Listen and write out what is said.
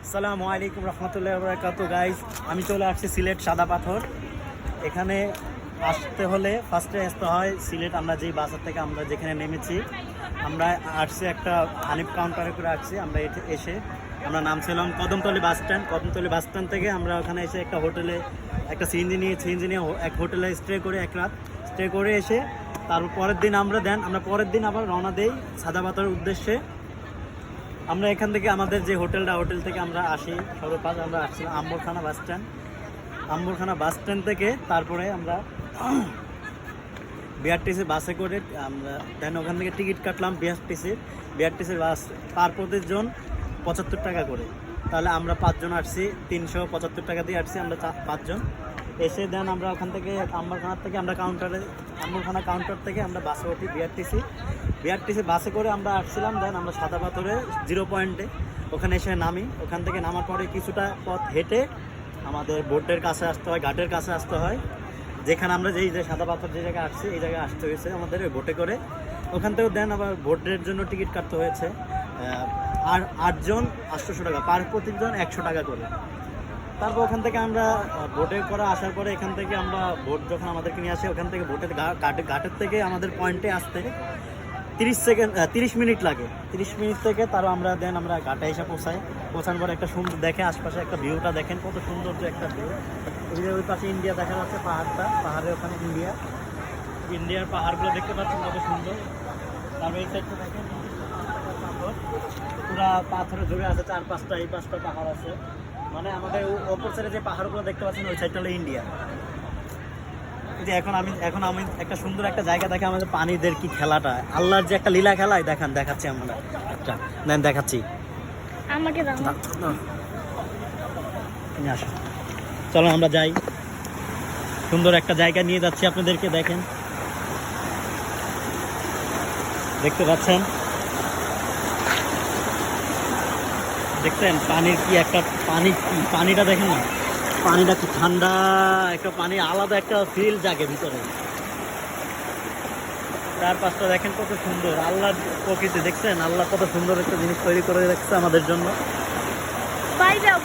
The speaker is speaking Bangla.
আসসালামু আলাইকুম রহমতুল্লাহি ওয়া বারাকাতুহু গাইস, আমি চলে আসছি সিলেট সাদা পাথর। এখানে আসতে হলে ফার্স্টে আসতে হয় সিলেট। আমরা যেই বাজার থেকে আমরা যেখানে নেমেছি, আমরা আসছি একটা হানিফ কাউন্টারে করে আসছি। আমরা এসে আমরা নামছিলাম Kadamtali bus stand. Kadamtali bus stand থেকে আমরা ওখানে এসে একটা হোটেলে একটা সিএনজি নিয়ে এক হোটেলে স্টে করে এক রাত স্টে করে এসে তারপর পরের দিন আমরা পরের দিন আবার রওনা দেই সাদা পাথরের উদ্দেশ্যে। আমরা এখান থেকে আমাদের যে হোটেল থেকে আমরা আসি সর্বপ্রথম আমরা আসছিলাম আম্বরখানা বাস স্ট্যান্ড থেকে। তারপরে আমরা বিআরটিসি বাসে করে আমরা দেন ওখান থেকে টিকিট কাটলাম বিআরটিসির বাস পার প্রতিজন 75 টাকা করে। তাহলে আমরা 5 জন আসছি, 375 টাকা দিয়ে আসছি আমরা 5 জন। এসে দেন আমরা ওখান থেকে আম্বরখানা কাউন্টার থেকে আমরা বাসে উঠি বিআরটিসি বাসে করে আমরা আসছিলাম। দেন আমরা সাদা পাথরে 0 পয়েন্টে ওখানে এসে নামি। ওখান থেকে নামার পরে কিছুটা পথ হেঁটে আমাদের বোটের কাছে আসতে হয়, ঘাটের কাছে আসতে হয়, যেখানে আমরা যে সাদা পাথর যে জায়গায় আসছি এই জায়গায় আসতে হয়েছে আমাদের ওই বোটে করে। ওখান থেকেও দেন আবার বোটের জন্য টিকিট কাটতে হয়েছে। আর 8 জন 800 টাকা, পার প্রতিজন 100 টাকা করে। তারপর ওখান থেকে আমরা বোটে করে আসার পরে এখান থেকে আমরা বোট যখন আমাদেরকে নিয়ে আসে ওখান থেকে বোটের ঘাটের থেকে আমাদের পয়েন্টে আসতে 30 মিনিট লাগে। 30 মিনিট থেকে তারও আমরা ঘাটে এসে পৌঁছানোর পরে একটা সুন্দর দেখে আশপাশে একটা ভিউটা দেখেন, কত সুন্দর যে একটা ভিউ। ওই পাশে ইন্ডিয়া দেখা যাচ্ছে, পাহাড়ের ওখানে ইন্ডিয়ার পাহাড়গুলো দেখতে পাচ্ছেন কত সুন্দর। তারপর এই সাইডটা দেখেন পুরা পাথরে জুড়ে আছে, 4-5টা এই 5টা পাহাড় আছে। মানে আমাদের ওপর সাইডে যে পাহাড়গুলো দেখতে পাচ্ছেন ওই সাইডটা হলো ইন্ডিয়া। যে এখন আমি একটা সুন্দর একটা জায়গা দেখে আমাদের পানিদের কি খেলাটা, আল্লাহর যে একটা লীলা খেলায় দেখাচ্ছি আমরা একটা দেখাচ্ছি। আমাকে দাও নিয়ে আসো, চলো আমরা যাই। সুন্দর একটা জায়গা নিয়ে যাচ্ছি আপনাদেরকে, দেখতে পাচ্ছেন, দেখছেন পানির কি একটা পানিটা দেখেন না, পানিটা কি ঠান্ডা একটা পানি, আলাদা একটা ফিল জাগে ভিতরে। 4-5টা দেখেন কত সুন্দর আল্লাহর প্রকৃতি, দেখছেন আল্লাহ কত সুন্দর একটা জিনিস তৈরি করে রাখছে আমাদের জন্য। বাই যাও